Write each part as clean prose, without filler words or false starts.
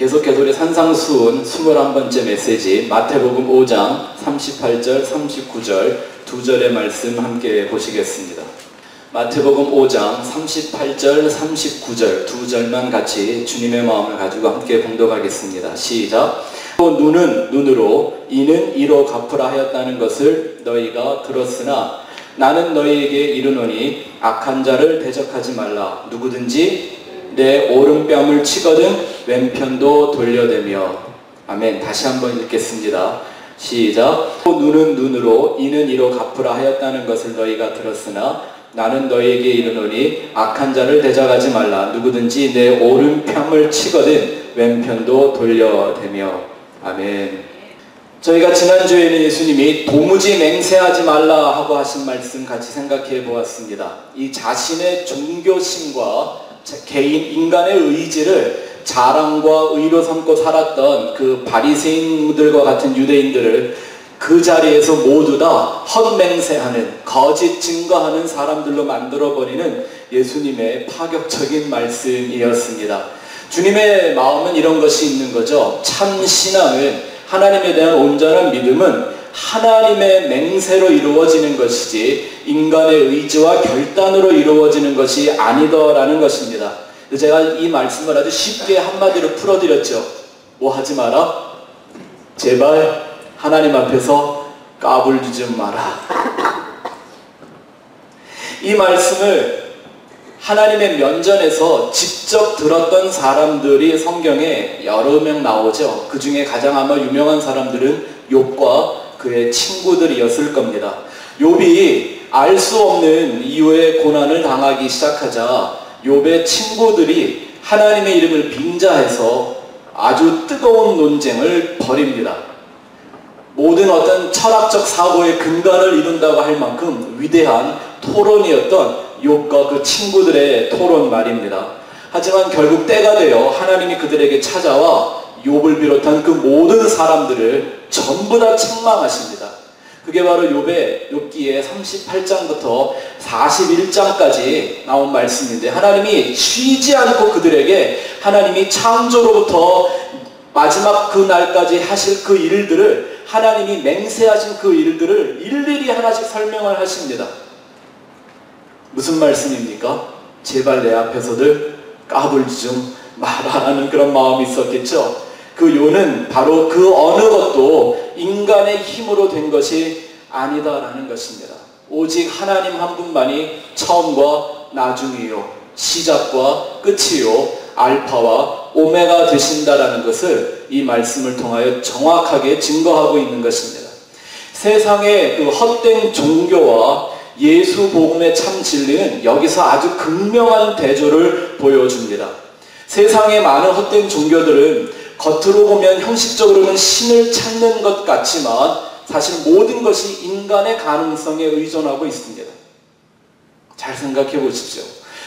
계속해서 우리 산상수훈 21번째 메시지 마태복음 5장 38절 39절 두 절의 말씀 함께 보시겠습니다. 마태복음 5장 38절 39절 두 절만 같이 주님의 마음을 가지고 함께 봉독하겠습니다. 시작. 또 눈은 눈으로 이는 이로 갚으라 하였다는 것을 너희가 들었으나 나는 너희에게 이르노니 악한 자를 대적하지 말라. 누구든지 내 오른뺨을 치거든 왼편도 돌려대며. 아멘. 다시 한번 읽겠습니다. 시작. 또 눈은 눈으로 이는 이로 갚으라 하였다는 것을 너희가 들었으나 나는 너희에게 이르노니 악한 자를 대적하지 말라. 누구든지 내 오른편을 치거든 왼편도 돌려대며. 아멘. 저희가 지난주에는 예수님이 도무지 맹세하지 말라 하고 하신 말씀 같이 생각해 보았습니다. 이 자신의 종교심과 개인 인간의 의지를 자랑과 의로 삼고 살았던 그 바리새인들과 같은 유대인들을 그 자리에서 모두 다 헛맹세하는, 거짓 증거하는 사람들로 만들어버리는 예수님의 파격적인 말씀이었습니다. 주님의 마음은 이런 것이 있는 거죠. 참 신앙은, 하나님에 대한 온전한 믿음은 하나님의 맹세로 이루어지는 것이지 인간의 의지와 결단으로 이루어지는 것이 아니더라는 것입니다. 제가 이 말씀을 아주 쉽게 한마디로 풀어드렸죠. 뭐 하지 마라? 제발 하나님 앞에서 까불지 좀 마라. 이 말씀을 하나님의 면전에서 직접 들었던 사람들이 성경에 여러 명 나오죠. 그 중에 가장 아마 유명한 사람들은 욥과 그의 친구들이었을 겁니다. 욥이 알 수 없는 이유의 고난을 당하기 시작하자 욥의 친구들이 하나님의 이름을 빙자해서 아주 뜨거운 논쟁을 벌입니다. 모든 어떤 철학적 사고의 근간을 이룬다고 할 만큼 위대한 토론이었던 욥과 그 친구들의 토론 말입니다. 하지만 결국 때가 되어 하나님이 그들에게 찾아와 욥을 비롯한 그 모든 사람들을 전부 다 책망하십니다. 그게 바로 욥기의 38장부터 41장까지 나온 말씀인데, 하나님이 쉬지 않고 그들에게 하나님이 창조로부터 마지막 그 날까지 하실 그 일들을, 하나님이 맹세하신 그 일들을 일일이 하나씩 설명을 하십니다. 무슨 말씀입니까? 제발 내 앞에서들 까불지 좀 마라라는 그런 마음이 있었겠죠. 그 요는 바로 그 어느 것도 인간의 힘으로 된 것이 아니다라는 것입니다. 오직 하나님 한 분만이 처음과 나중이요, 시작과 끝이요, 알파와 오메가 되신다라는 것을 이 말씀을 통하여 정확하게 증거하고 있는 것입니다. 세상의 그 헛된 종교와 예수 복음의 참 진리는 여기서 아주 극명한 대조를 보여줍니다. 세상의 많은 헛된 종교들은 겉으로 보면 형식적으로는 신을 찾는 것 같지만 사실 모든 것이 인간의 가능성에 의존하고 있습니다. 잘 생각해 보십시오.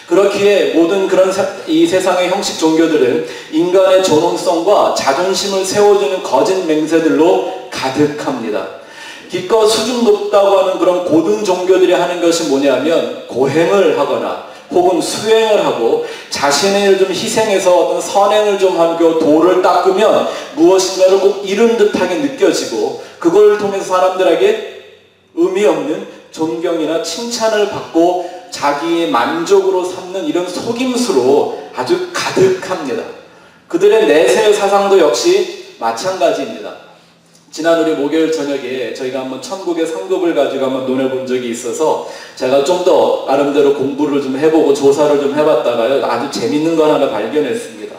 그렇기에 모든 그런 이 세상의 형식 종교들은 인간의 존엄성과 자존심을 세워주는 거짓 맹세들로 가득합니다. 기껏 수준 높다고 하는 그런 고등 종교들이 하는 것이 뭐냐면 고행을 하거나 혹은 수행을 하고 자신을 좀 희생해서 어떤 선행을 좀 하고 도를 닦으면 무엇인가를 꼭 이룬 듯하게 느껴지고, 그걸 통해서 사람들에게 의미 없는 존경이나 칭찬을 받고 자기의 만족으로 삼는 이런 속임수로 아주 가득합니다. 그들의 내세의 사상도 역시 마찬가지입니다. 지난 우리 목요일 저녁에 저희가 한번 천국의 상급을 가지고 한번 논해본 적이 있어서 제가 좀 더 나름대로 공부를 좀 해보고 조사를 좀 해봤다가요, 아주 재밌는 걸 하나 발견했습니다.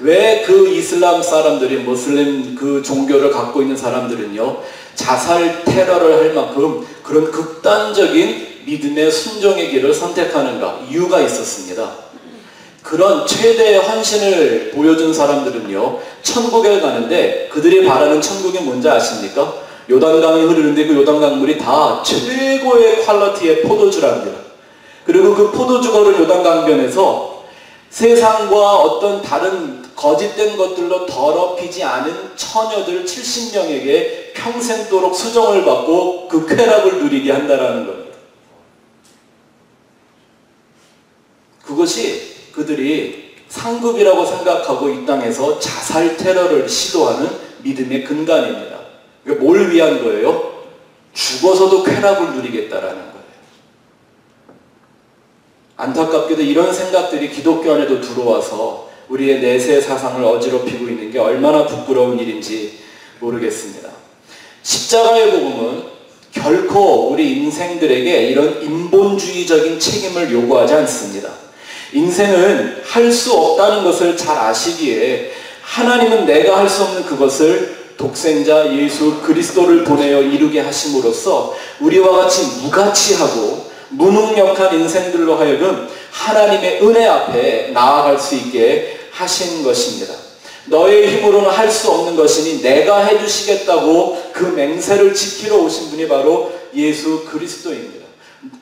왜 그 이슬람 사람들이, 모슬림 그 종교를 갖고 있는 사람들은요, 자살 테러를 할 만큼 그런 극단적인 믿음의 순종의 길을 선택하는가? 이유가 있었습니다. 그런 최대의 헌신을 보여준 사람들은요, 천국에 가는데 그들이 바라는 천국이 뭔지 아십니까? 요단강이 흐르는데 그 요단강물이 다 최고의 퀄리티의 포도주랍니다. 그리고 그 포도주거를 요단강변에서 세상과 어떤 다른 거짓된 것들로 더럽히지 않은 처녀들 70명에게 평생도록 수정을 받고 그 쾌락을 누리게 한다는 겁니다. 그것이 그들이 상급이라고 생각하고 이 땅에서 자살 테러를 시도하는 믿음의 근간입니다. 그러니까 뭘 위한 거예요? 죽어서도 쾌락을 누리겠다라는 거예요. 안타깝게도 이런 생각들이 기독교 안에도 들어와서 우리의 내세 사상을 어지럽히고 있는 게 얼마나 부끄러운 일인지 모르겠습니다. 십자가의 복음은 결코 우리 인생들에게 이런 인본주의적인 책임을 요구하지 않습니다. 인생은 할 수 없다는 것을 잘 아시기에 하나님은 내가 할 수 없는 그것을 독생자 예수 그리스도를 보내어 이루게 하심으로써 우리와 같이 무가치하고 무능력한 인생들로 하여금 하나님의 은혜 앞에 나아갈 수 있게 하신 것입니다. 너의 힘으로는 할 수 없는 것이니 내가 해주시겠다고 그 맹세를 지키러 오신 분이 바로 예수 그리스도입니다.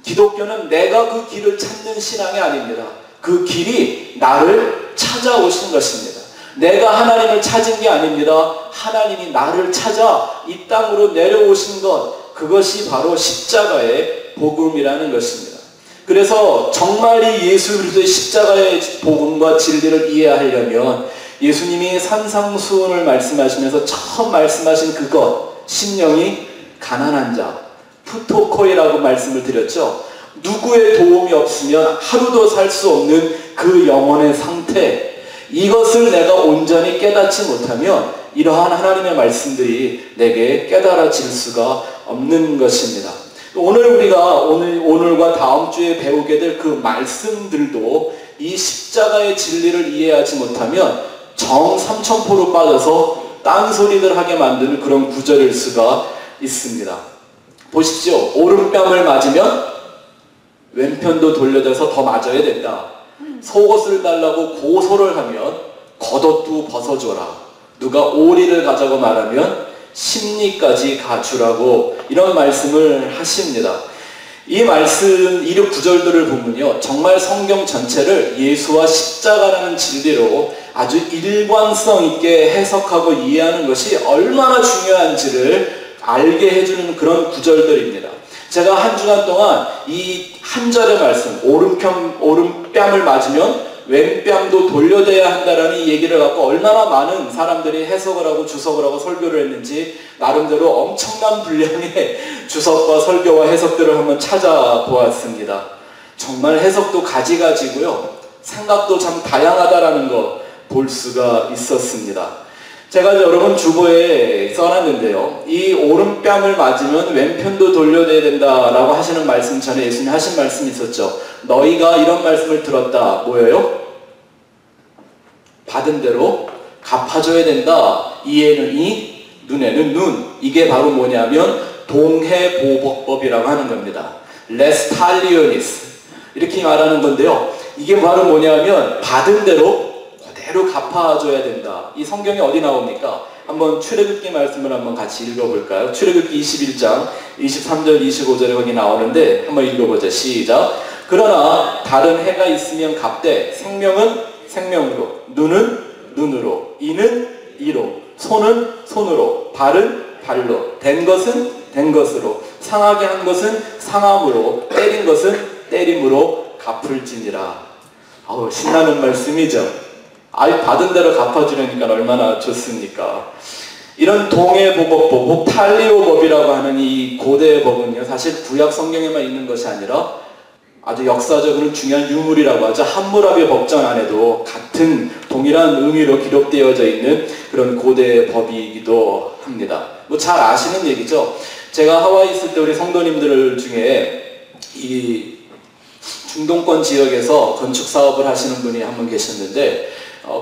기독교는 내가 그 길을 찾는 신앙이 아닙니다. 그 길이 나를 찾아오신 것입니다. 내가 하나님을 찾은 게 아닙니다. 하나님이 나를 찾아 이 땅으로 내려오신 것, 그것이 바로 십자가의 복음이라는 것입니다. 그래서 정말 이 예수 그리스도의 십자가의 복음과 진리를 이해하려면 예수님이 산상수훈을 말씀하시면서 처음 말씀하신 그것, 심령이 가난한 자, 푸토코이라고 말씀을 드렸죠. 누구의 도움이 없으면 하루도 살 수 없는 그 영혼의 상태, 이것을 내가 온전히 깨닫지 못하면 이러한 하나님의 말씀들이 내게 깨달아질 수가 없는 것입니다. 우리가 오늘과 다음 주에 배우게 될 그 말씀들도 이 십자가의 진리를 이해하지 못하면 정삼천포로 빠져서 딴소리들 하게 만드는 그런 구절일 수가 있습니다. 보십시오. 오른뺨을 맞으면 왼편도 돌려대서 더 맞아야 된다. 속옷을 달라고 고소를 하면 겉옷도 벗어줘라. 누가 오리를 가자고 말하면 심리까지 갖추라고 이런 말씀을 하십니다. 이 말씀, 이 구절들을 보면요, 정말 성경 전체를 예수와 십자가라는 진리로 아주 일관성 있게 해석하고 이해하는 것이 얼마나 중요한지를 알게 해주는 그런 구절들입니다. 제가 한 주간 동안 이 한 절의 말씀, 오른뺨을 맞으면 왼뺨도 돌려대야 한다라는 이 얘기를 갖고 얼마나 많은 사람들이 해석을 하고 주석을 하고 설교를 했는지 나름대로 엄청난 분량의 주석과 설교와 해석들을 한번 찾아보았습니다. 정말 해석도 가지가지고요. 생각도 참 다양하다라는 거 볼 수가 있었습니다. 제가 여러분 주보에 써놨는데요. 이 오른뺨을 맞으면 왼편도 돌려내야 된다라고 하시는 말씀 전에 예수님 하신 말씀이 있었죠. 너희가 이런 말씀을 들었다. 뭐예요? 받은 대로 갚아줘야 된다. 이에는 이, 눈에는 눈. 이게 바로 뭐냐면 동해보복법이라고 하는 겁니다. 레스탈리오니스 이렇게 말하는 건데요. 이게 바로 뭐냐면 받은 대로 그대로 갚아줘야 된다. 이 성경이 어디 나옵니까? 한번 출애굽기 말씀을 한번 같이 읽어볼까요? 출애굽기 21장 23절 25절에 거기 나오는데 한번 읽어보자. 시작. 그러나 다른 해가 있으면 갚되 생명은 생명으로, 눈은 눈으로, 이는 이로, 손은 손으로, 발은 발로, 된 것은 된 것으로, 상하게 한 것은 상함으로, 때린 것은 때림으로 갚을지니라. 신나는 말씀이죠. 받은 대로 갚아주려니까 얼마나 좋습니까? 이런 동해보복법, 탈리오법이라고 하는 이 고대의 법은요, 사실 구약 성경에만 있는 것이 아니라 아주 역사적으로 중요한 유물이라고 하죠. 함무라비 법전 안에도 같은 동일한 의미로 기록되어져 있는 그런 고대의 법이기도 합니다. 잘 아시는 얘기죠. 제가 하와이 있을 때 우리 성도님들 중에 이 중동권 지역에서 건축 사업을 하시는 분이 한 분 계셨는데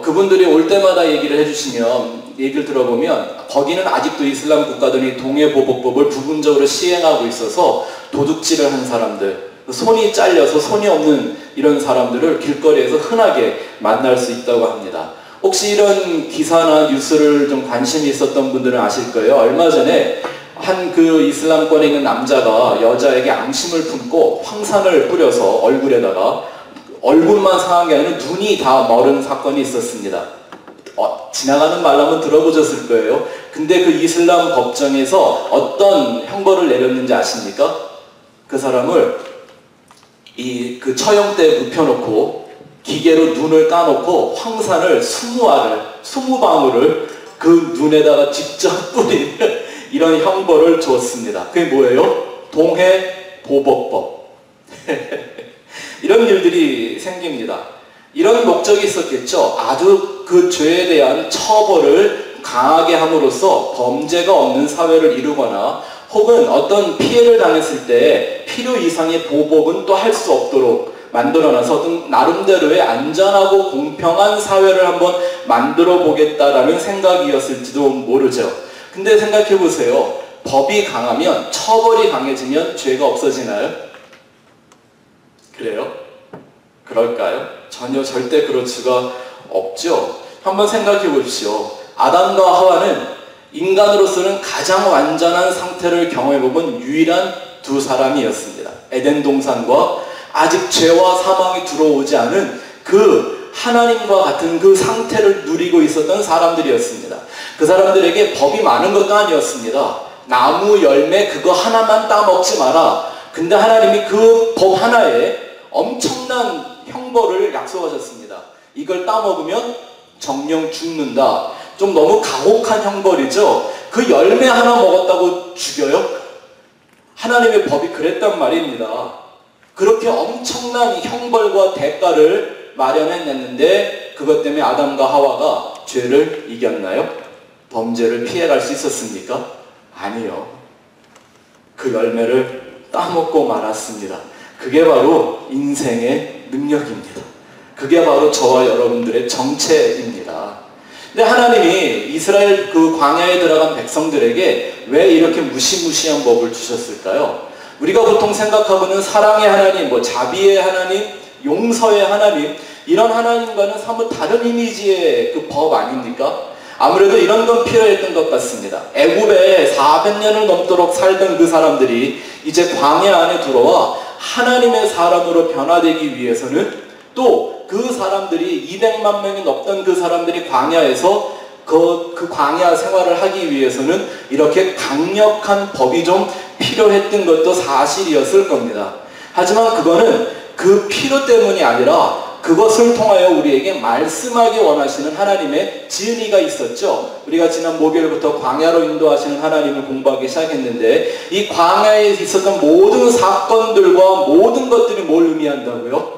그분들이 올 때마다 얘기를 해주시면, 얘기를 들어보면 거기는 아직도 이슬람 국가들이 동해보복법을 부분적으로 시행하고 있어서 도둑질을 한 사람들, 손이 잘려서 손이 없는 이런 사람들을 길거리에서 흔하게 만날 수 있다고 합니다. 혹시 이런 기사나 뉴스를 좀 관심이 있었던 분들은 아실 거예요. 얼마 전에 한 그 이슬람권에 있는 남자가 여자에게 앙심을 품고 황산을 뿌려서 얼굴에다가 얼굴만 상한 게 아니라 눈이 다 멀은 사건이 있었습니다. 지나가는 말로 한번 들어보셨을 거예요. 근데 그 이슬람 법정에서 어떤 형벌을 내렸는지 아십니까? 그 사람을 그 처형대에 눕혀놓고 기계로 눈을 까놓고 황산을 20방울을 그 눈에다가 직접 뿌린 이런 형벌을 주었습니다. 그게 뭐예요? 동해보복법. 이런 일들이 생깁니다. 이런 목적이 있었겠죠. 아주 그 죄에 대한 처벌을 강하게 함으로써 범죄가 없는 사회를 이루거나 혹은 어떤 피해를 당했을 때 필요 이상의 보복은 또 할 수 없도록 만들어놔서 나름대로의 안전하고 공평한 사회를 한번 만들어 보겠다라는 생각이었을지도 모르죠. 근데 생각해 보세요. 법이 강하면, 처벌이 강해지면 죄가 없어지나요? 그래요? 그럴까요? 전혀 절대 그럴 수가 없죠. 한번 생각해 보십시오. 아담과 하와는 인간으로서는 가장 완전한 상태를 경험해본 유일한 두 사람이었습니다. 에덴 동산과 아직 죄와 사망이 들어오지 않은 그 하나님과 같은 그 상태를 누리고 있었던 사람들이었습니다. 그 사람들에게 법이 많은 것도 아니었습니다. 나무 열매 그거 하나만 따먹지 마라. 근데 하나님이 그 법 하나에 엄청난 형벌을 약속하셨습니다. 이걸 따먹으면 정령 죽는다. 좀 너무 가혹한 형벌이죠. 그 열매 하나 먹었다고 죽여요? 하나님의 법이 그랬단 말입니다. 그렇게 엄청난 형벌과 대가를 마련해냈는데 그것 때문에 아담과 하와가 죄를 이겼나요? 범죄를 피해갈 수 있었습니까? 아니요. 그 열매를 따먹고 말았습니다. 그게 바로 인생의 능력입니다. 그게 바로 저와 여러분들의 정체입니다. 근데 하나님이 이스라엘 그 광야에 들어간 백성들에게 왜 이렇게 무시무시한 법을 주셨을까요? 우리가 보통 생각하고는 사랑의 하나님, 자비의 하나님, 용서의 하나님, 이런 하나님과는 사뭇 다른 이미지의 그 법 아닙니까? 아무래도 이런 건 필요했던 것 같습니다. 애굽에 400년을 넘도록 살던 그 사람들이 이제 광야 안에 들어와 하나님의 사람으로 변화되기 위해서는 또 그 사람들이 200만 명이 넘던 그 사람들이 광야에서 그 광야 생활을 하기 위해서는 이렇게 강력한 법이 좀 필요했던 것도 사실이었을 겁니다. 하지만 그거는 그 필요 때문이 아니라 그것을 통하여 우리에게 말씀하기 원하시는 하나님의 지은이가 있었죠. 우리가 지난 목요일부터 광야로 인도하시는 하나님을 공부하기 시작했는데 이 광야에 있었던 모든 사건들과 모든 것들이 뭘 의미한다고요?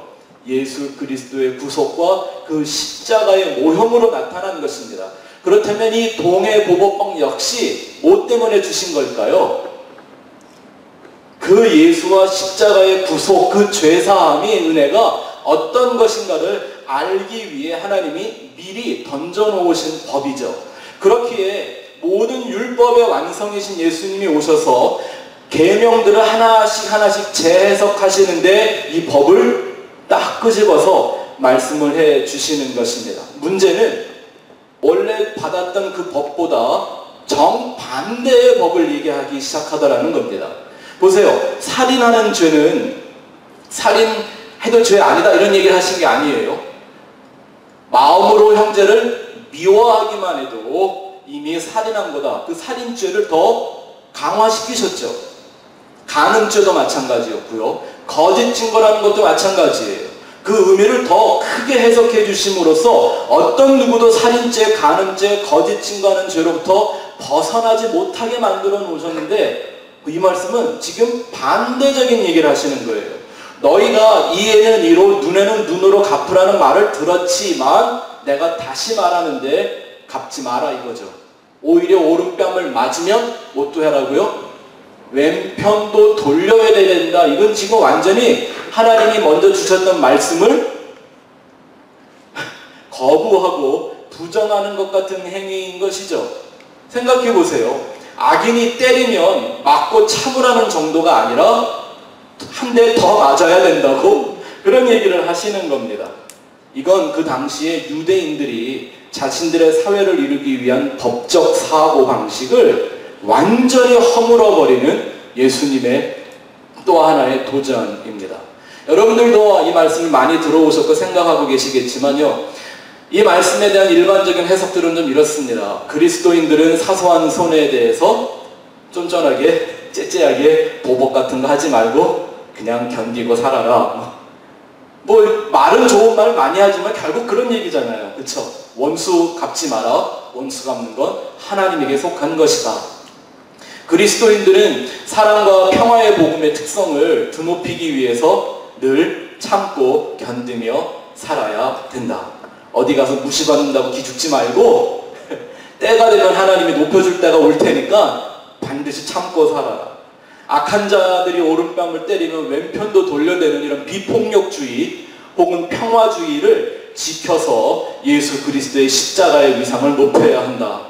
예수 그리스도의 구속과 그 십자가의 모형으로 나타난 것입니다. 그렇다면 이 동해보복법 역시 뭐 때문에 주신 걸까요? 그 예수와 십자가의 구속, 그 죄사함의 은혜가 어떤 것인가를 알기 위해 하나님이 미리 던져놓으신 법이죠. 그렇기에 모든 율법의 완성이신 예수님이 오셔서 계명들을 하나씩 재해석하시는데 이 법을 딱 끄집어서 말씀을 해 주시는 것입니다. 문제는 원래 받았던 그 법보다 정반대의 법을 얘기하기 시작하더라는 겁니다. 보세요. 살인하는 죄는 살인해도 죄 아니다 이런 얘기를 하신 게 아니에요. 마음으로 형제를 미워하기만 해도 이미 살인한 거다. 그 살인죄를 더 강화시키셨죠. 간음죄도 마찬가지였고요. 거짓 증거라는 것도 마찬가지예요. 그 의미를 더 크게 해석해 주심으로써 어떤 누구도 살인죄, 간음죄, 거짓 증거하는 죄로부터 벗어나지 못하게 만들어 놓으셨는데 이 말씀은 지금 반대적인 얘기를 하시는 거예요. 너희가 이에는 이로 눈에는 눈으로 갚으라는 말을 들었지만 내가 다시 말하는데 갚지 마라 이거죠. 오히려 오른뺨을 맞으면 뭣도 해라고요? 왼편도 돌려야 된다. 이건 지금 완전히 하나님이 먼저 주셨던 말씀을 거부하고 부정하는 것 같은 행위인 것이죠. 생각해 보세요. 악인이 때리면 맞고 참으라는 정도가 아니라 한 대 더 맞아야 된다고 그런 얘기를 하시는 겁니다. 이건 그 당시에 유대인들이 자신들의 사회를 이루기 위한 법적 사고 방식을 완전히 허물어버리는 예수님의 또 하나의 도전입니다. 여러분들도 이 말씀을 많이 들어오셨고 생각하고 계시겠지만요. 이 말씀에 대한 일반적인 해석들은 좀 이렇습니다. 그리스도인들은 사소한 손해에 대해서 쫀쫀하게 째째하게 보복 같은 거 하지 말고 그냥 견디고 살아라. 뭐 말은 좋은 말 많이 하지만 결국 그런 얘기잖아요. 그쵸? 원수 갚지 마라. 원수 갚는 건 하나님에게 속한 것이다. 그리스도인들은 사랑과 평화의 복음의 특성을 드높이기 위해서 늘 참고 견디며 살아야 된다. 어디 가서 무시받는다고 기죽지 말고 때가 되면 하나님이 높여줄 때가 올 테니까 반드시 참고 살아라. 악한 자들이 오른뺨을 때리면 왼편도 돌려대는 이런 비폭력주의 혹은 평화주의를 지켜서 예수 그리스도의 십자가의 위상을 높여야 한다.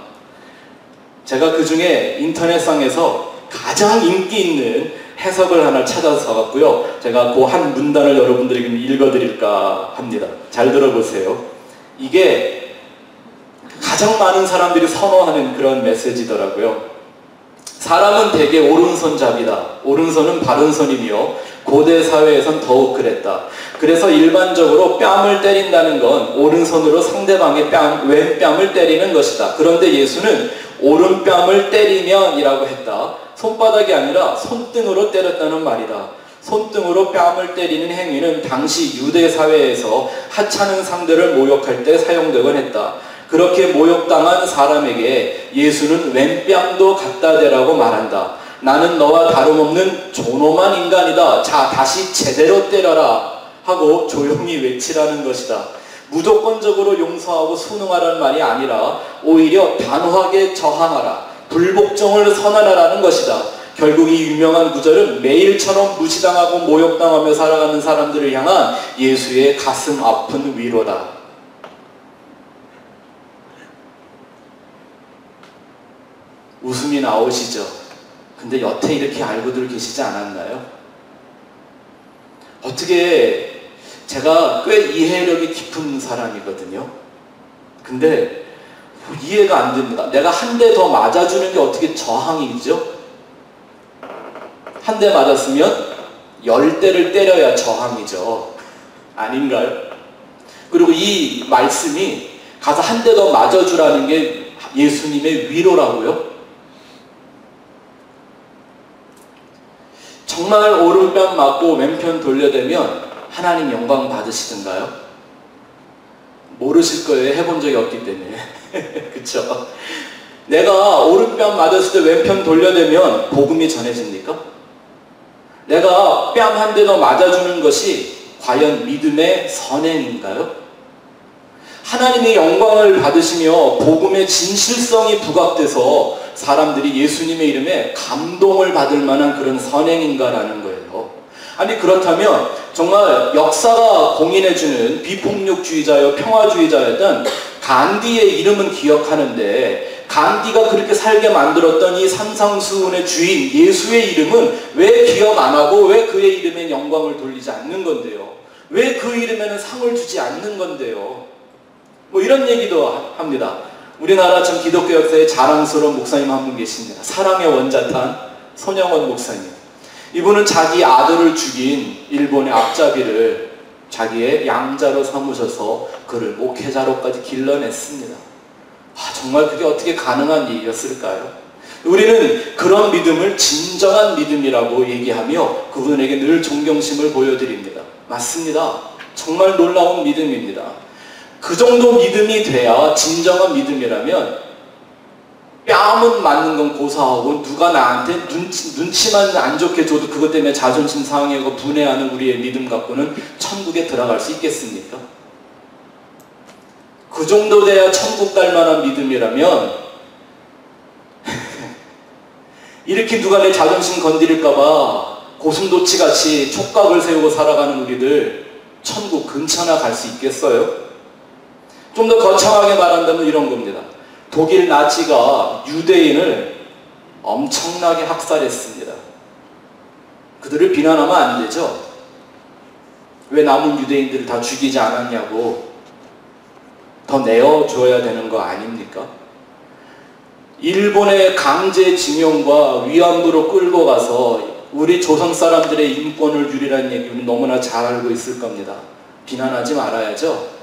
제가 그 중에 인터넷상에서 가장 인기 있는 해석을 하나 찾아서 갖고요. 제가 그 한 문단을 여러분들에게 읽어드릴까 합니다. 잘 들어보세요. 이게 가장 많은 사람들이 선호하는 그런 메시지더라고요. 사람은 대개 오른손잡이다. 오른손은 바른손이며 고대 사회에선 더욱 그랬다. 그래서 일반적으로 뺨을 때린다는 건 오른손으로 상대방의 왼뺨을 때리는 것이다. 그런데 예수는 오른뺨을 때리면 이라고 했다. 손바닥이 아니라 손등으로 때렸다는 말이다. 손등으로 뺨을 때리는 행위는 당시 유대 사회에서 하찮은 상대를 모욕할 때 사용되곤 했다. 그렇게 모욕당한 사람에게 예수는 왼뺨도 갖다 대라고 말한다. 나는 너와 다름없는 존엄한 인간이다. 자, 다시 제대로 때려라 하고 조용히 외치라는 것이다. 무조건적으로 용서하고 순응하라는 말이 아니라 오히려 단호하게 저항하라. 불복종을 선언하라는 것이다. 결국 이 유명한 구절은 매일처럼 무시당하고 모욕당하며 살아가는 사람들을 향한 예수의 가슴 아픈 위로다. 웃음이 나오시죠? 근데 여태 이렇게 알고들 계시지 않았나요? 어떻게 제가 꽤 이해력이 깊은 사람이거든요. 근데 이해가 안 됩니다. 내가 한 대 더 맞아주는 게 어떻게 저항이죠? 한 대 맞았으면 10대를 때려야 저항이죠. 아닌가요? 그리고 이 말씀이 가서 한 대 더 맞아주라는 게 예수님의 위로라고요? 정말 오른편 맞고 왼편 돌려대면 하나님 영광 받으시던가요? 모르실 거예요. 해본 적이 없기 때문에. 그쵸? 내가 오른편 맞았을 때 왼편 돌려대면 복음이 전해집니까? 내가 뺨 한 대 더 맞아주는 것이 과연 믿음의 선행인가요? 하나님의 영광을 받으시며 복음의 진실성이 부각돼서 사람들이 예수님의 이름에 감동을 받을 만한 그런 선행인가라는 거예요. 아니 그렇다면 정말 역사가 공인해주는 비폭력주의자여 평화주의자였던 간디의 이름은 기억하는데 간디가 그렇게 살게 만들었던 이 산상수훈의 주인 예수의 이름은 왜 기억 안 하고 왜 그의 이름에 영광을 돌리지 않는 건데요? 왜 그 이름에는 상을 주지 않는 건데요? 뭐 이런 얘기도 합니다. 우리나라 참 기독교 역사에 자랑스러운 목사님 한 분 계십니다. 사랑의 원자탄 손영원 목사님. 이분은 자기 아들을 죽인 일본의 앞잡이를 자기의 양자로 삼으셔서 그를 목회자로까지 길러냈습니다. 정말 그게 어떻게 가능한 일이었을까요? 우리는 그런 믿음을 진정한 믿음이라고 얘기하며 그분에게 늘 존경심을 보여드립니다. 맞습니다. 정말 놀라운 믿음입니다. 그 정도 믿음이 돼야 진정한 믿음이라면 뺨은 맞는 건 고사하고 누가 나한테 눈치만 안 좋게 줘도 그것 때문에 자존심 상하고 분해하는 우리의 믿음 갖고는 천국에 들어갈 수 있겠습니까? 그 정도 돼야 천국 갈 만한 믿음이라면 이렇게 누가 내 자존심 건드릴까봐 고슴도치같이 촉각을 세우고 살아가는 우리들 천국 근처나 갈 수 있겠어요? 좀 더 거창하게 말한다면 이런 겁니다. 독일 나치가 유대인을 엄청나게 학살했습니다. 그들을 비난하면 안 되죠. 왜 남은 유대인들을 다 죽이지 않았냐고 더 내어줘야 되는 거 아닙니까? 일본의 강제징용과 위안부로 끌고 가서 우리 조선 사람들의 인권을 유리라는 얘기 우리 너무나 잘 알고 있을 겁니다. 비난하지 말아야죠.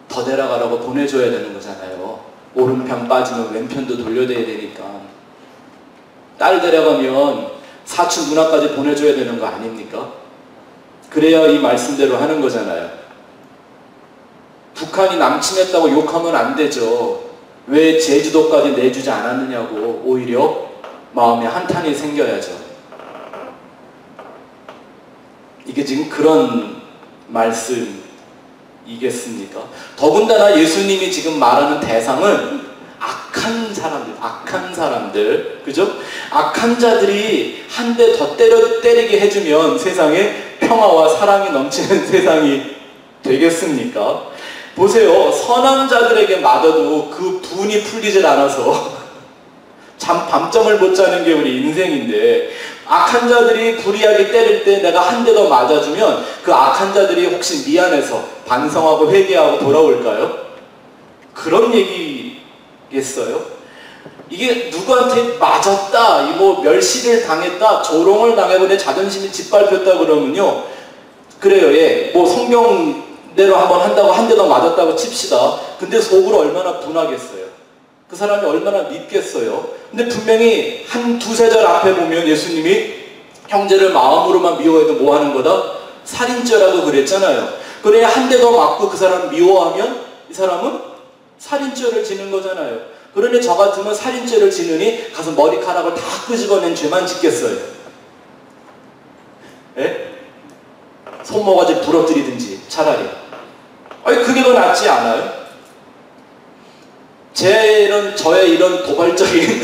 더 데려가라고 보내줘야 되는 거잖아요. 오른편 빠지면 왼편도 돌려대야 되니까. 딸 데려가면 사촌 누나까지 보내줘야 되는 거 아닙니까? 그래야 이 말씀대로 하는 거잖아요. 북한이 남침했다고 욕하면 안 되죠. 왜 제주도까지 내주지 않았느냐고 오히려 마음에 한탄이 생겨야죠. 이게 지금 그런 말씀이겠습니까? 더군다나 예수님이 지금 말하는 대상은 악한 사람들, 그죠? 악한 자들이 한 대 더 때리게 해주면 세상에 평화와 사랑이 넘치는 세상이 되겠습니까? 보세요. 선한 자들에게 맞아도 그 분이 풀리질 않아서 밤잠을 못 자는 게 우리 인생인데, 악한 자들이 불의하게 때릴 때 내가 한 대 더 맞아주면 그 악한 자들이 혹시 미안해서 반성하고 회개하고 돌아올까요? 그런 얘기겠어요? 이게 누구한테 맞았다, 멸시를 당했다, 조롱을 당하고 내 자존심이 짓밟혔다 그러면요, 그래요. 예, 성경대로 한번 한다고 한 대 더 맞았다고 칩시다. 근데 속으로 얼마나 분하겠어요. 그 사람이 얼마나 밉겠어요. 근데 분명히 한 두세 절 앞에 보면 예수님이 형제를 마음으로만 미워해도 뭐 하는 거다? 살인죄라고 그랬잖아요. 그래야 한 대 더 맞고 그 사람 미워하면 이 사람은 살인죄를 지는 거잖아요. 그러니 저 같으면 살인죄를 지느니 가서 머리카락을 다 끄집어낸 죄만 짓겠어요. 예? 손모가지 부러뜨리든지 차라리. 아니 그게 더 낫지 않아요? 저의 이런 도발적인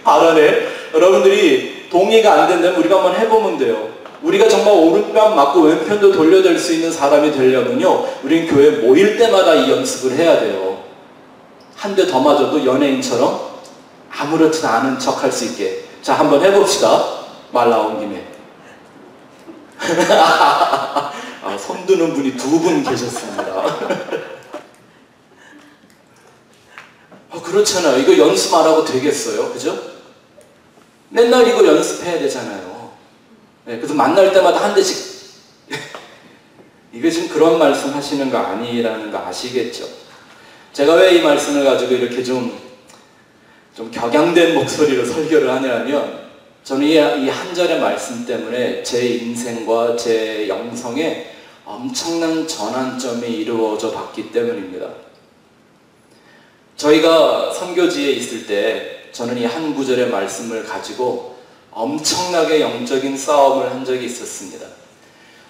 발언에 여러분들이 동의가 안 된다면 우리가 한번 해보면 돼요. 우리가 정말 오른편 맞고 왼편도 돌려댈 수 있는 사람이 되려면요, 우리는 교회 모일 때마다 이 연습을 해야 돼요. 한 대 더 맞아도 연예인처럼 아무렇지도 않은 척 할 수 있게. 자, 한번 해봅시다. 말 나온 김에. 손 드는 분이 두 분 계셨습니다. 그렇잖아요. 이거 연습 안 하고 되겠어요? 그죠? 맨날 이거 연습해야 되잖아요. 네, 그래서 만날 때마다 한 대씩. 이게 지금 그런 말씀 하시는 거 아니라는 거 아시겠죠? 제가 왜 이 말씀을 가지고 이렇게 좀 격양된 목소리로 설교를 하냐면, 저는 이 한 절의 말씀 때문에 제 인생과 제 영성에 엄청난 전환점이 이루어져 봤기 때문입니다. 저희가 선교지에 있을 때 저는 이 한 구절의 말씀을 가지고 엄청나게 영적인 싸움을 한 적이 있었습니다.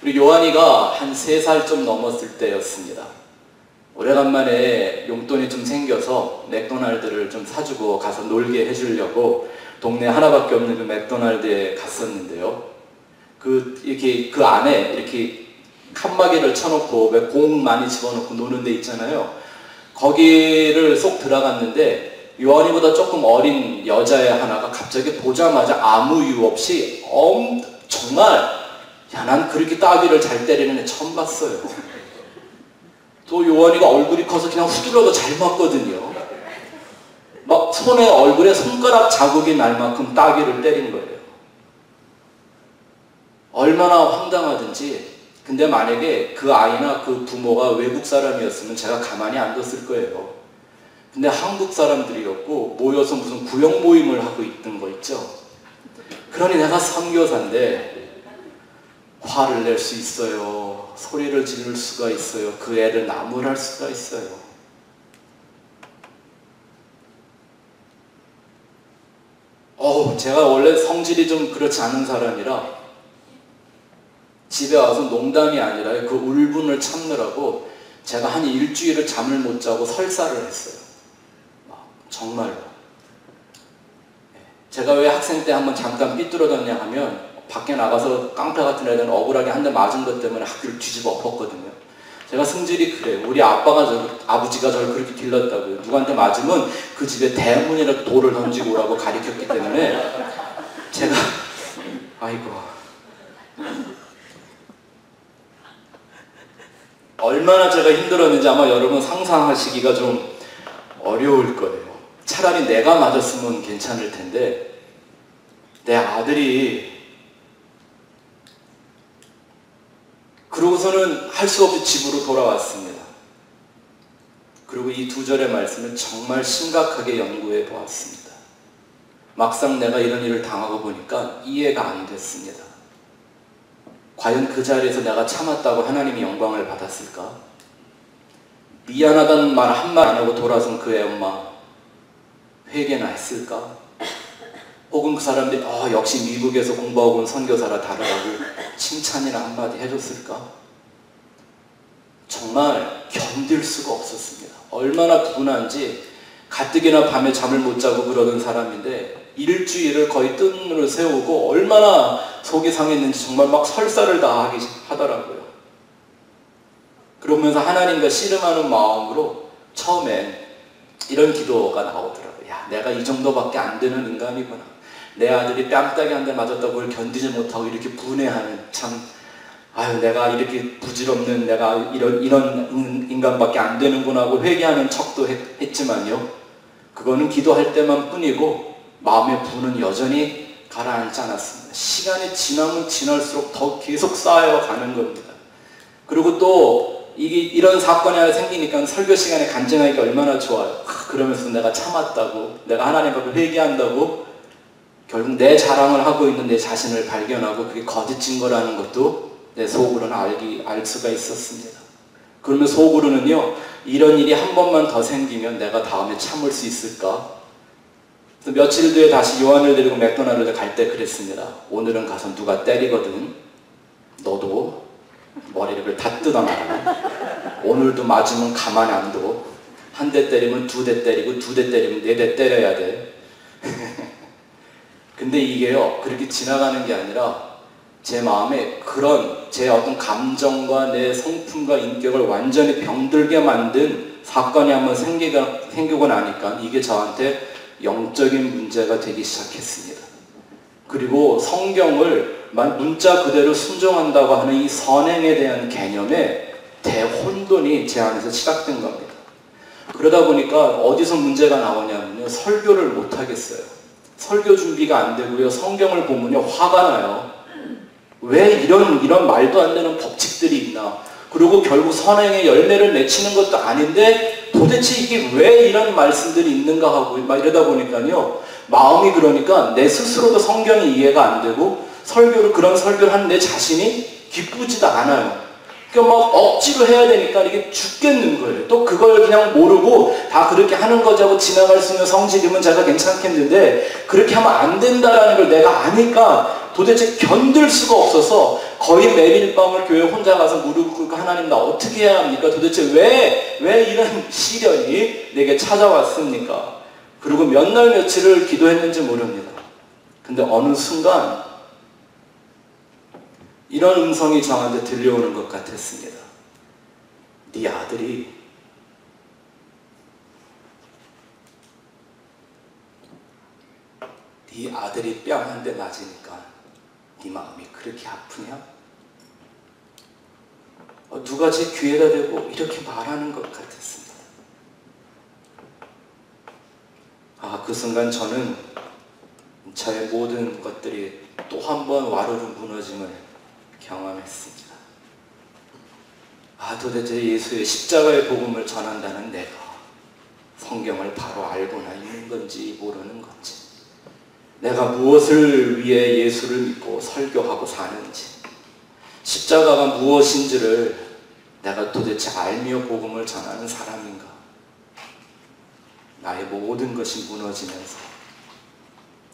우리 요한이가 한 3살 좀 넘었을 때였습니다. 오래간만에 용돈이 좀 생겨서 맥도날드를 좀 사주고 가서 놀게 해주려고 동네 하나밖에 없는 그 맥도날드에 갔었는데요. 이렇게 그 안에 이렇게 칸막이를 쳐놓고 왜 공 많이 집어넣고 노는 데 있잖아요. 거기를 쏙 들어갔는데 요한이보다 조금 어린 여자애 하나가 갑자기 보자마자 아무 이유 없이 정말 난 그렇게 따귀를 잘 때리는 애 처음 봤어요. 또 요한이가 얼굴이 커서 그냥 후들러도 잘 맞거든요. 막 손에 얼굴에 손가락 자국이 날 만큼 따귀를 때린 거예요. 얼마나 황당하든지. 근데 만약에 그 아이나 그 부모가 외국 사람이었으면 제가 가만히 안 뒀을 거예요. 근데 한국 사람들이었고 모여서 무슨 구역 모임을 하고 있던 거 있죠. 그러니 내가 선교사인데 화를 낼 수 있어요. 소리를 지를 수가 있어요. 그 애를 나무랄 수가 있어요. 제가 원래 성질이 좀 그렇지 않은 사람이라 집에 와서 농담이 아니라 그 울분을 참느라고 제가 한 일주일을 잠을 못 자고 설사를 했어요. 정말로. 제가 왜 학생 때 한번 잠깐 삐뚤어졌냐 하면 밖에 나가서 깡패 같은 애들은 억울하게 한 대 맞은 것 때문에 학교를 뒤집어 엎었거든요. 제가 성질이 그래요. 우리 아버지가 저를 그렇게 길렀다고요. 누구한테 맞으면 그 집에 대문이라도 돌을 던지고 오라고 가르쳤기 때문에 제가 얼마나 제가 힘들었는지 아마 여러분 상상하시기가 좀 어려울 거예요. 차라리 내가 맞았으면 괜찮을 텐데 내 아들이. 그러고서는 할 수 없이 집으로 돌아왔습니다. 그리고 이 2절의 말씀을 정말 심각하게 연구해 보았습니다. 막상 내가 이런 일을 당하고 보니까 이해가 안 됐습니다. 과연 그 자리에서 내가 참았다고 하나님이 영광을 받았을까? 미안하다는 말 한마디 안 하고 돌아선 그의 엄마 회개나 했을까? 혹은 그 사람들이 역시 미국에서 공부하고 온 선교사라 다르다고 칭찬이나 한마디 해줬을까? 정말 견딜 수가 없었습니다. 얼마나 분한지 가뜩이나 밤에 잠을 못 자고 그러던 사람인데 일주일을 거의 뜬 눈을 세우고 얼마나 속이 상했는지 정말 막 설사를 다 하더라고요. 그러면서 하나님과 씨름하는 마음으로 처음엔 이런 기도가 나오더라고요. 야, 내가 이 정도밖에 안 되는 인간이구나. 내 아들이 뺨따기 한 대 맞았다고 그걸 견디지 못하고 이렇게 분해하는, 참 내가 이렇게 부질없는, 내가 이런 인간밖에 안 되는구나 하고 회개하는 척도 했지만요, 그거는 기도할 때만 뿐이고 마음의 분은 여전히 가라앉지 않았습니다. 시간이 지나면 지날수록 더 계속 쌓여가는 겁니다. 그리고 또 이런 사건이 하나 생기니까 설교 시간에 간증하기가 얼마나 좋아요. 그러면서 내가 참았다고, 내가 하나님 앞에 회개한다고 결국 내 자랑을 하고 있는 내 자신을 발견하고 그게 거짓 증거라는 것도 내 속으로는 알 수가 있었습니다. 그러면 속으로는요, 이런 일이 한 번만 더 생기면 내가 다음에 참을 수 있을까? 그래서 며칠 뒤에 다시 요한을 데리고 맥도날드 갈 때 그랬습니다. 오늘은 가서 누가 때리거든 너도 머리를 다 뜯어놔라. 오늘도 맞으면 가만히 안 둬. 한 대 때리면 두 대 때리고 두 대 때리면 네 대 때려야 돼. 근데 이게요, 그렇게 지나가는 게 아니라 제 마음에 그런 제 어떤 감정과 내 성품과 인격을 완전히 병들게 만든 사건이 한번 생기고 나니까 이게 저한테 영적인 문제가 되기 시작했습니다. 그리고 성경을 문자 그대로 순종한다고 하는 이 선행에 대한 개념에 대혼돈이 제 안에서 시작된 겁니다. 그러다 보니까 어디서 문제가 나오냐면요, 설교를 못 하겠어요. 설교 준비가 안 되고요, 성경을 보면요 화가 나요. 왜 이런 말도 안 되는 법칙들이 있나? 그리고 결국 선행의 열매를 맺히는 것도 아닌데 도대체 이게 왜 이런 말씀들이 있는가 하고 막 이러다 보니까요, 마음이 그러니까 내 스스로도 성경이 이해가 안 되고 그런 설교를 하는 내 자신이 기쁘지도 않아요. 그러니까 막 억지로 해야 되니까 이게 죽겠는 거예요. 또 그걸 그냥 모르고 다 그렇게 하는 거자고 지나갈 수 있는 성질이면 제가 괜찮겠는데 그렇게 하면 안 된다라는 걸 내가 아니까 도대체 견딜 수가 없어서 거의 매일 밤을 교회 혼자 가서 무릎 꿇고 하나님 나 어떻게 해야 합니까? 도대체 왜 이런 시련이 내게 찾아왔습니까? 그리고 몇 날 며칠을 기도했는지 모릅니다. 근데 어느 순간 이런 음성이 저한테 들려오는 것 같았습니다. 네 아들이 뺨 한 대 맞으니까 네 마음이 그렇게 아프냐? 누가 제 귀에다 대고 이렇게 말하는 것 같았습니다. 그 순간 저는 저의 모든 것들이 또 한 번 와르르 무너짐을 경험했습니다. 도대체 예수의 십자가의 복음을 전한다는 내가 성경을 바로 알고나 있는 건지 모르는 건지, 내가 무엇을 위해 예수를 믿고 설교하고 사는지, 십자가가 무엇인지를 내가 도대체 알며 복음을 전하는 사람인가? 나의 모든 것이 무너지면서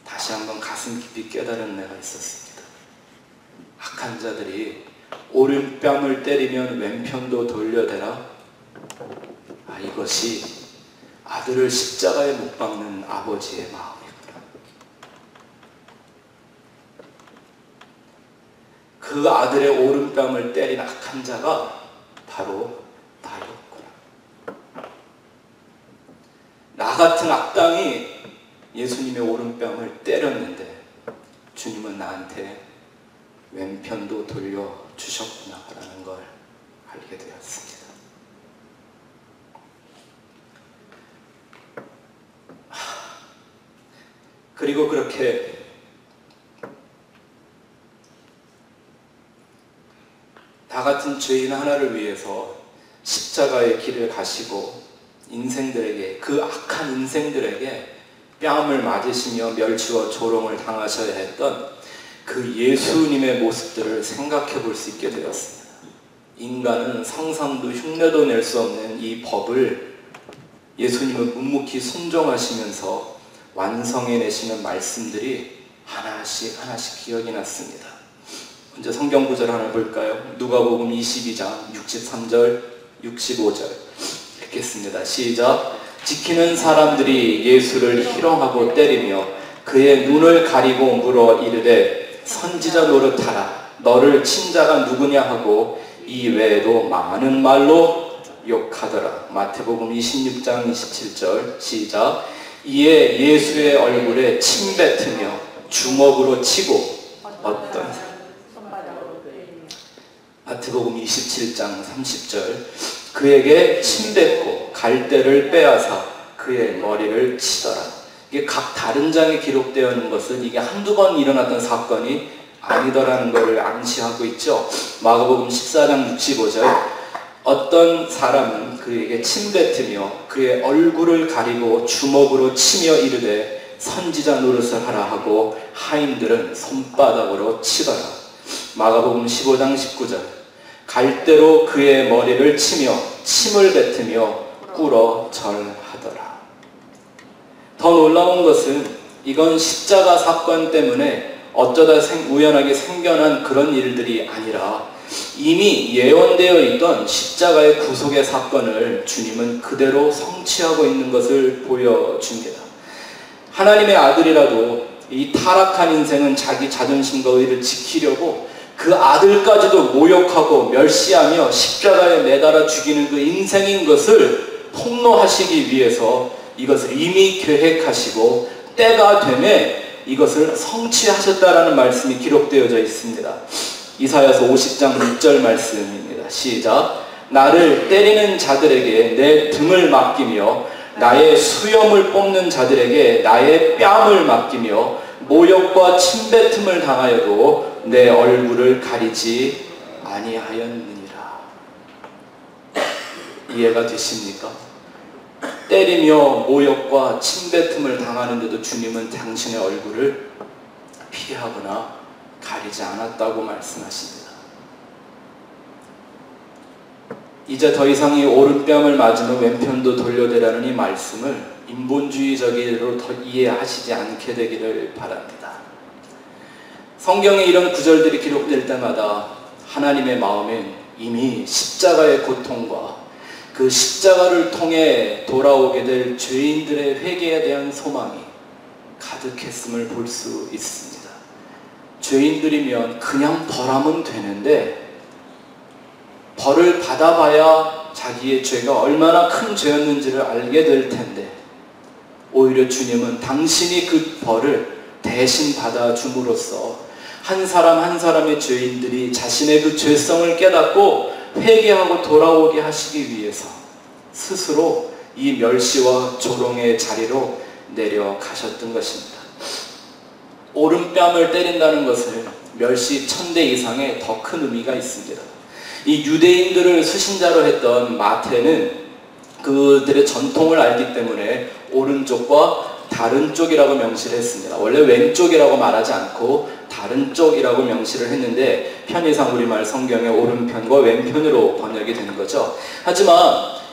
다시 한번 가슴 깊이 깨달은 내가 있었습니다. 악한 자들이 오른뺨을 때리면 왼편도 돌려대라. 이것이 아들을 십자가에 못 박는 아버지의 마음이구나. 그 아들의 오른뺨을 때린 악한 자가 바로 나였구나. 나 같은 악당이 예수님의 오른뺨을 때렸는데 주님은 나한테 왼편도 돌려주셨구나라는 걸 알게 되었습니다. 그리고 그렇게 나 같은 죄인 하나를 위해서 십자가의 길을 가시고 인생들에게, 그 악한 인생들에게 뺨을 맞으시며 멸치와 조롱을 당하셔야 했던 그 예수님의 모습들을 생각해 볼 수 있게 되었습니다. 인간은 상상도 흉내도 낼 수 없는 이 법을 예수님은 묵묵히 순종하시면서 완성해내시는 말씀들이 하나씩 하나씩 기억이 났습니다. 먼저 성경 구절 하나 볼까요? 누가복음 22장 63절 65절 읽겠습니다. 시작. 지키는 사람들이 예수를 희롱하고 때리며 그의 눈을 가리고 물어 이르되 선지자 노릇하라. 너를 친 자가 누구냐 하고 이 외에도 많은 말로 욕하더라. 마태복음 26장 27절 시작. 이에 예수의 얼굴에 침 뱉으며 주먹으로 치고 어떤 마태복음 27장 30절 그에게 침 뱉고 갈대를 빼앗아 그의 머리를 치더라. 이게 각 다른 장에 기록되어 있는 것은 이게 한두 번 일어났던 사건이 아니더라는 것을 암시하고 있죠. 마가복음 14장 65절 어떤 사람은 그에게 침 뱉으며 그의 얼굴을 가리고 주먹으로 치며 이르되 선지자 노릇을 하라 하고 하인들은 손바닥으로 치더라. 마가복음 15장 19절 갈대로 그의 머리를 치며 침을 뱉으며 꿇어 절하더라. 더 놀라운 것은 이건 십자가 사건 때문에 어쩌다 우연하게 생겨난 그런 일들이 아니라 이미 예언되어 있던 십자가의 구속의 사건을 주님은 그대로 성취하고 있는 것을 보여줍니다. 하나님의 아들이라도 이 타락한 인생은 자기 자존심과 의를 지키려고 그 아들까지도 모욕하고 멸시하며 십자가에 매달아 죽이는 그 인생인 것을 폭로하시기 위해서 이것을 이미 계획하시고 때가 되매 이것을 성취하셨다라는 말씀이 기록되어져 있습니다. 이사야서 50장 6절 말씀입니다. 시작. 나를 때리는 자들에게 내 등을 맡기며 나의 수염을 뽑는 자들에게 나의 뺨을 맡기며 모욕과 침뱉음을 당하여도 내 얼굴을 가리지 아니하였느니라. 이해가 되십니까? 때리며 모욕과 침뱉음을 당하는데도 주님은 당신의 얼굴을 피하거나 가리지 않았다고 말씀하십니다. 이제 더 이상 이 오른뺨을 맞으면 왼편도 돌려대라는 이 말씀을 인본주의적으로 더 이해하시지 않게 되기를 바랍니다. 성경에 이런 구절들이 기록될 때마다 하나님의 마음엔 이미 십자가의 고통과 그 십자가를 통해 돌아오게 될 죄인들의 회개에 대한 소망이 가득했음을 볼 수 있습니다. 죄인들이면 그냥 벌하면 되는데 벌을 받아봐야 자기의 죄가 얼마나 큰 죄였는지를 알게 될 텐데 오히려 주님은 당신이 그 벌을 대신 받아줌으로써 한 사람 한 사람의 죄인들이 자신의 그 죄성을 깨닫고 회개하고 돌아오게 하시기 위해서 스스로 이 멸시와 조롱의 자리로 내려가셨던 것입니다. 오른뺨을 때린다는 것은 멸시 1000대 이상의 더 큰 의미가 있습니다. 이 유대인들을 수신자로 했던 마태는 그들의 전통을 알기 때문에 오른쪽과 다른 쪽이라고 명시를 했습니다. 원래 왼쪽이라고 말하지 않고 다른 쪽이라고 명시를 했는데 편의상 우리말 성경의 오른편과 왼편으로 번역이 되는 거죠. 하지만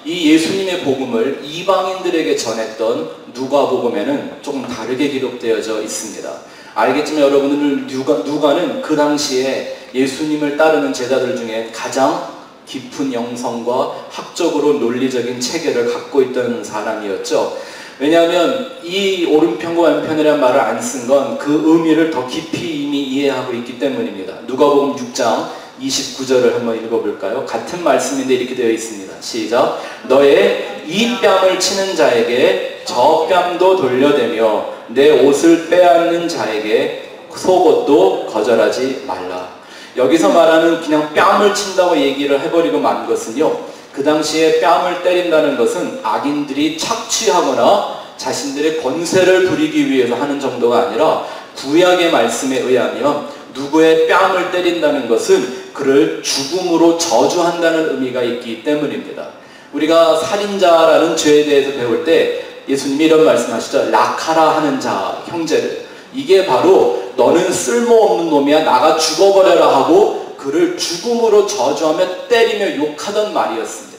이 예수님의 복음을 이방인들에게 전했던 누가복음에는 조금 다르게 기록되어져 있습니다. 알겠지만 여러분들 누가는 그 당시에 예수님을 따르는 제자들 중에 가장 깊은 영성과 학적으로 논리적인 체계를 갖고 있던 사람이었죠. 왜냐하면 이 오른편과 왼편이라는 말을 안 쓴 건 그 의미를 더 깊이 이미 이해하고 있기 때문입니다. 누가복음 6장 29절을 한번 읽어볼까요? 같은 말씀인데 이렇게 되어 있습니다. 시작. 너의 이 뺨을 치는 자에게 저 뺨도 돌려대며 내 옷을 빼앗는 자에게 속옷도 거절하지 말라. 여기서 말하는 그냥 뺨을 친다고 얘기를 해버리고 만 것은요, 그 당시에 뺨을 때린다는 것은 악인들이 착취하거나 자신들의 권세를 부리기 위해서 하는 정도가 아니라 구약의 말씀에 의하면 누구의 뺨을 때린다는 것은 그를 죽음으로 저주한다는 의미가 있기 때문입니다. 우리가 살인자라는 죄에 대해서 배울 때 예수님이 이런 말씀하시죠. 라카라 하는 자, 형제를. 이게 바로 너는 쓸모없는 놈이야, 나가 죽어버려라 하고 그를 죽음으로 저주하며 때리며 욕하던 말이었습니다.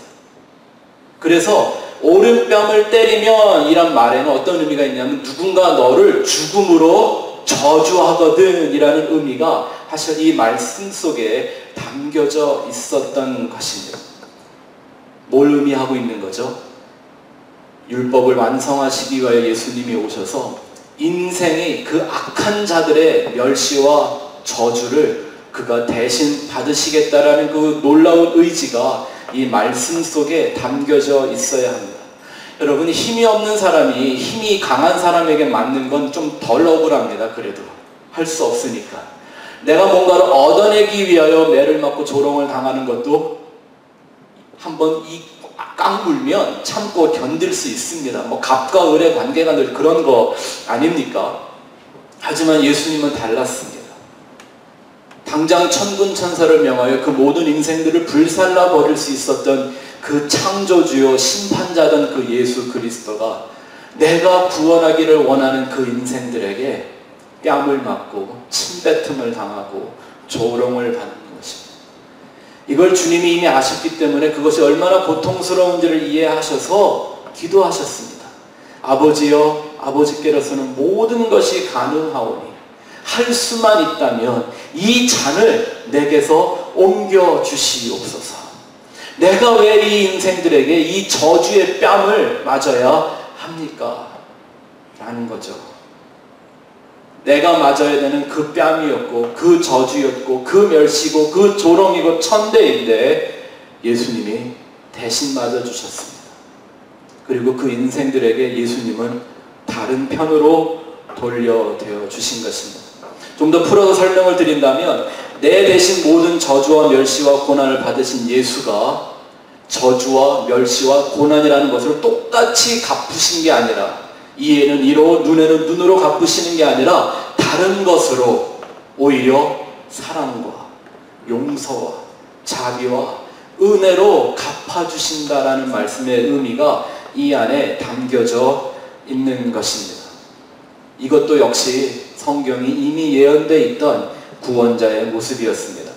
그래서 오른뺨을 때리면 이란 말에는 어떤 의미가 있냐면 누군가 너를 죽음으로 저주하거든 이라는 의미가 사실 이 말씀 속에 담겨져 있었던 것입니다. 뭘 의미하고 있는 거죠? 율법을 완성하시기 위하여 예수님이 오셔서 인생의 그 악한 자들의 멸시와 저주를 그가 대신 받으시겠다라는 그 놀라운 의지가 이 말씀 속에 담겨져 있어야 합니다. 여러분, 힘이 없는 사람이 힘이 강한 사람에게 맞는 건 좀 덜 억울합니다. 그래도 할 수 없으니까. 내가 뭔가를 얻어내기 위하여 매를 맞고 조롱을 당하는 것도 한번 이 깡물면 참고 견딜 수 있습니다. 뭐 갑과 을의 관계가 늘 그런 거 아닙니까? 하지만 예수님은 달랐습니다. 당장 천군 천사를 명하여 그 모든 인생들을 불살라 버릴 수 있었던 그 창조주요 심판자던 그 예수 그리스도가 내가 구원하기를 원하는 그 인생들에게 뺨을 맞고 침뱉음을 당하고 조롱을 받는 것입니다. 이걸 주님이 이미 아셨기 때문에 그것이 얼마나 고통스러운지를 이해하셔서 기도하셨습니다. 아버지여, 아버지께로서는 모든 것이 가능하오니 할 수만 있다면 이 잔을 내게서 옮겨 주시옵소서. 내가 왜 이 인생들에게 이 저주의 뺨을 맞아야 합니까? 라는 거죠. 내가 맞아야 되는 그 뺨이었고 그 저주였고 그 멸시고 그 조롱이고 천대인데 예수님이 대신 맞아주셨습니다. 그리고 그 인생들에게 예수님은 다른 편으로 돌려대어 주신 것입니다. 좀 더 풀어서 설명을 드린다면 내 대신 모든 저주와 멸시와 고난을 받으신 예수가 저주와 멸시와 고난이라는 것을 똑같이 갚으신 게 아니라 이에는 이로 눈에는 눈으로 갚으시는 게 아니라 다른 것으로 오히려 사랑과 용서와 자비와 은혜로 갚아주신다라는 말씀의 의미가 이 안에 담겨져 있는 것입니다. 이것도 역시 성경이 이미 예언되어 있던 구원자의 모습이었습니다.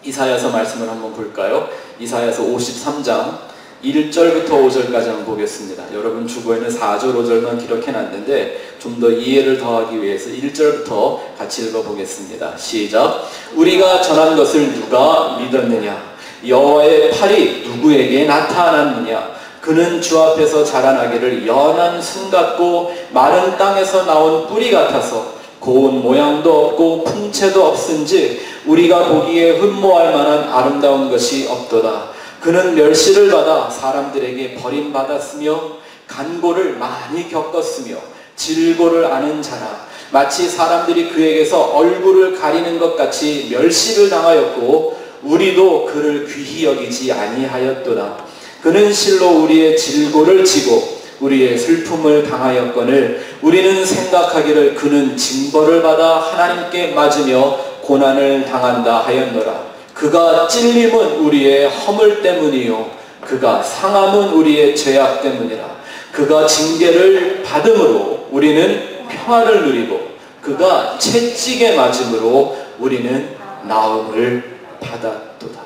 이사야서 말씀을 한번 볼까요? 이사야서 53장 1절부터 5절까지 한번 보겠습니다. 여러분 주보에는 4절, 5절만 기록해놨는데 좀 더 이해를 더하기 위해서 1절부터 같이 읽어보겠습니다. 시작! 우리가 전한 것을 누가 믿었느냐? 여호와의 팔이 누구에게 나타났느냐? 그는 주 앞에서 자라나기를 연한 순 같고 마른 땅에서 나온 뿌리 같아서 고운 모양도 없고 풍채도 없은즉 우리가 보기에 흠모할 만한 아름다운 것이 없도다. 그는 멸시를 받아 사람들에게 버림받았으며 간고를 많이 겪었으며 질고를 아는 자라. 마치 사람들이 그에게서 얼굴을 가리는 것 같이 멸시를 당하였고 우리도 그를 귀히 여기지 아니하였도다. 그는 실로 우리의 질고를 지고 우리의 슬픔을 당하였거늘 우리는 생각하기를 그는 징벌을 받아 하나님께 맞으며 고난을 당한다 하였노라. 그가 찔림은 우리의 허물 때문이요 그가 상함은 우리의 죄악 때문이라. 그가 징계를 받음으로 우리는 평화를 누리고 그가 채찍에 맞음으로 우리는 나음을 받았도다.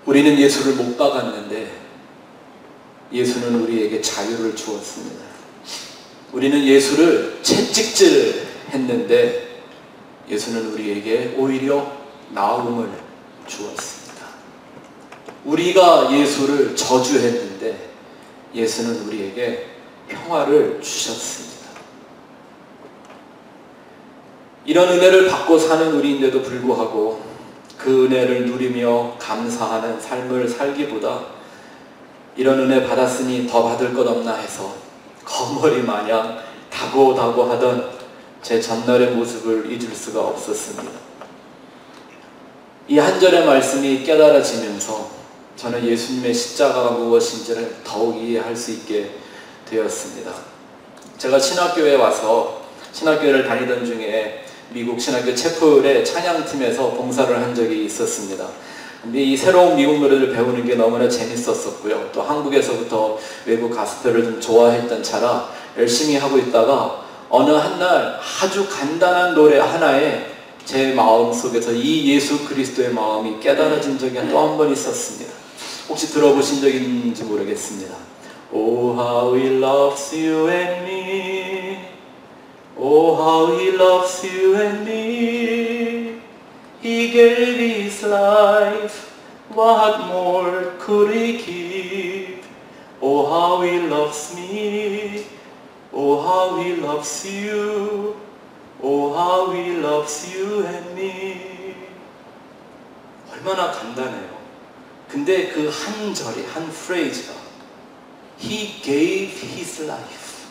우리는 예수를 못 박았는데 예수는 우리에게 자유를 주었습니다. 우리는 예수를 채찍질했는데 예수는 우리에게 오히려 나음을 주었습니다. 우리가 예수를 저주했는데 예수는 우리에게 평화를 주셨습니다. 이런 은혜를 받고 사는 우리인데도 불구하고 그 은혜를 누리며 감사하는 삶을 살기보다 이런 은혜 받았으니 더 받을 것 없나 해서 거머리 마냥 다고다고하던 제 전날의 모습을 잊을 수가 없었습니다. 이 한 절의 말씀이 깨달아지면서 저는 예수님의 십자가가 무엇인지를 더욱 이해할 수 있게 되었습니다. 제가 신학교에 와서 신학교를 다니던 중에 미국 신학교 채플의 찬양팀에서 봉사를 한 적이 있었습니다. 근데 이 새로운 미국 노래를 배우는 게 너무나 재밌었었고요. 또 한국에서부터 외국 가스펠을 좀 좋아했던 차라 열심히 하고 있다가 어느 한날 아주 간단한 노래 하나에 제 마음 속에서 이 예수 그리스도의 마음이 깨달아진 적이 또 한 번 있었습니다. 혹시 들어보신 적 있는지 모르겠습니다. Oh how he loves you and me, oh how he loves you and me, he gave his life, what more could he give, oh how he loves me, oh how he loves you, oh how he loves you and me. 얼마나 간단해요. 근데 그 한 절이, 한 프레이즈가 He gave his life.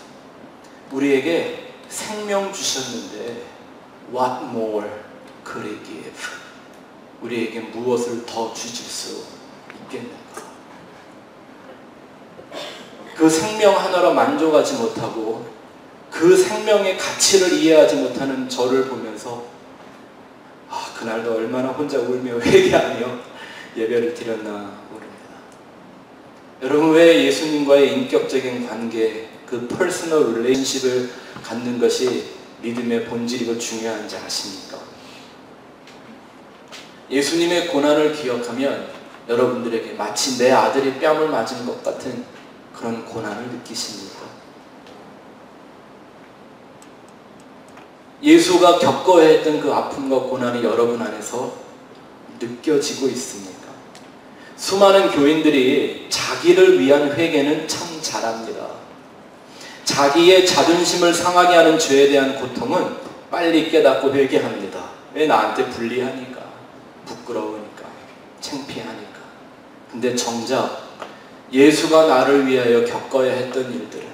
우리에게 생명 주셨는데 What more could he give? 우리에게 무엇을 더 주실 수 있겠는가? 그 생명 하나로 만족하지 못하고 그 생명의 가치를 이해하지 못하는 저를 보면서 그날도 얼마나 혼자 울며 회개하며 예배를 드렸나 모릅니다. 여러분, 왜 예수님과의 인격적인 관계, 그 퍼스널 릴레이션십을 갖는 것이 믿음의 본질이고 중요한지 아십니까? 예수님의 고난을 기억하면 여러분들에게 마치 내 아들이 뺨을 맞은 것 같은 그런 고난을 느끼십니까? 예수가 겪어야 했던 그 아픔과 고난이 여러분 안에서 느껴지고 있습니까? 수많은 교인들이 자기를 위한 회개는 참 잘합니다. 자기의 자존심을 상하게 하는 죄에 대한 고통은 빨리 깨닫고 회개합니다. 왜? 나한테 불리하니까, 부끄러우니까, 창피하니까. 근데 정작 예수가 나를 위하여 겪어야 했던 일들은,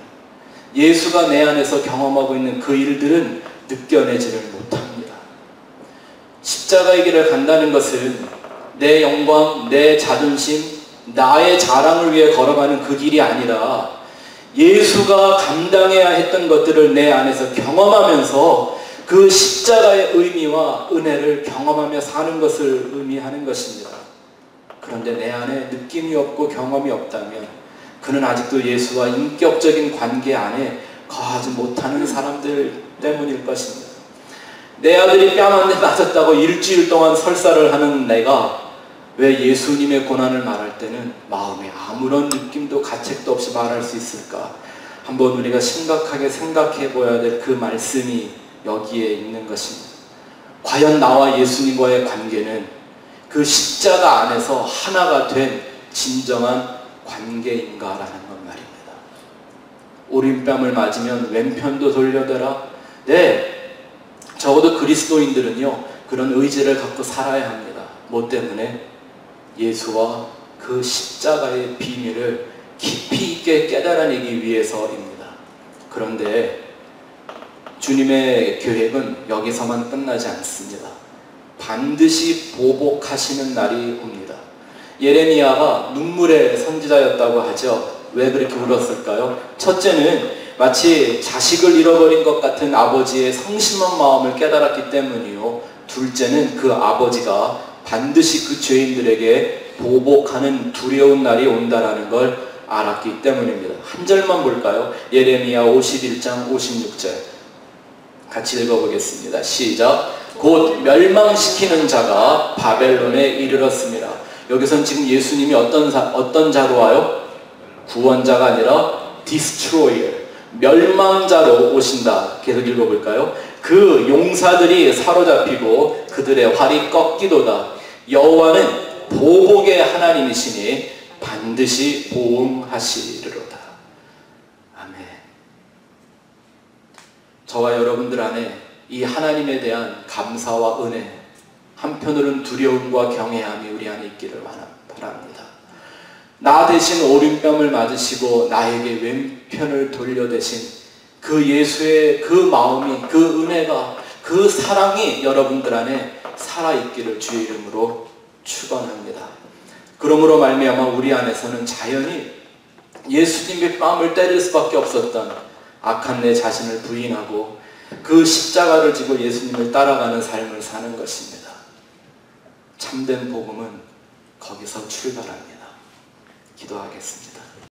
예수가 내 안에서 경험하고 있는 그 일들은 느껴내지를 못합니다. 십자가의 길을 간다는 것은 내 영광, 내 자존심, 나의 자랑을 위해 걸어가는 그 길이 아니라 예수가 감당해야 했던 것들을 내 안에서 경험하면서 그 십자가의 의미와 은혜를 경험하며 사는 것을 의미하는 것입니다. 그런데 내 안에 느낌이 없고 경험이 없다면 그는 아직도 예수와 인격적인 관계 안에 거하지 못하는 사람들 때문일 것입니다. 내 아들이 뺨 한 대 맞았다고 일주일 동안 설사를 하는 내가 왜 예수님의 고난을 말할 때는 마음에 아무런 느낌도 가책도 없이 말할 수 있을까? 한번 우리가 심각하게 생각해 보아야 될 그 말씀이 여기에 있는 것입니다. 과연 나와 예수님과의 관계는 그 십자가 안에서 하나가 된 진정한 관계인가라는 것 말입니다. 오른뺨을 맞으면 왼편도 돌려대라. 네, 적어도 그리스도인들은요, 그런 의지를 갖고 살아야 합니다. 뭐 때문에? 예수와 그 십자가의 비밀을 깊이 있게 깨달아내기 위해서입니다. 그런데 주님의 계획은 여기서만 끝나지 않습니다. 반드시 보복하시는 날이 옵니다. 예레미야가 눈물의 선지자였다고 하죠. 왜 그렇게 울었을까요? 첫째는 마치 자식을 잃어버린 것 같은 아버지의 성심한 마음을 깨달았기 때문이요. 둘째는 그 아버지가 반드시 그 죄인들에게 보복하는 두려운 날이 온다라는 걸 알았기 때문입니다. 한 절만 볼까요? 예레미야 51장 56절 같이 읽어보겠습니다. 시작. 곧 멸망시키는 자가 바벨론에 이르렀습니다. 여기선 지금 예수님이 어떤 자로 와요? 구원자가 아니라 destroyer, 멸망자로 오신다. 계속 읽어볼까요? 그 용사들이 사로잡히고 그들의 활이 꺾이도다. 여호와는 보복의 하나님이시니 반드시 보응하시리로다. 아멘. 저와 여러분들 안에 이 하나님에 대한 감사와 은혜, 한편으로는 두려움과 경외함이 우리 안에 있기를 바랍니다. 나 대신 오른뺨을 맞으시고 나에게 왼편을 돌려대신 그 예수의 그 마음이, 그 은혜가, 그 사랑이 여러분들 안에 살아있기를 주의 이름으로 축원합니다. 그러므로 말미암아 우리 안에서는 자연히 예수님의 뺨을 때릴 수밖에 없었던 악한 내 자신을 부인하고 그 십자가를 지고 예수님을 따라가는 삶을 사는 것입니다. 참된 복음은 거기서 출발합니다. 기도하겠습니다.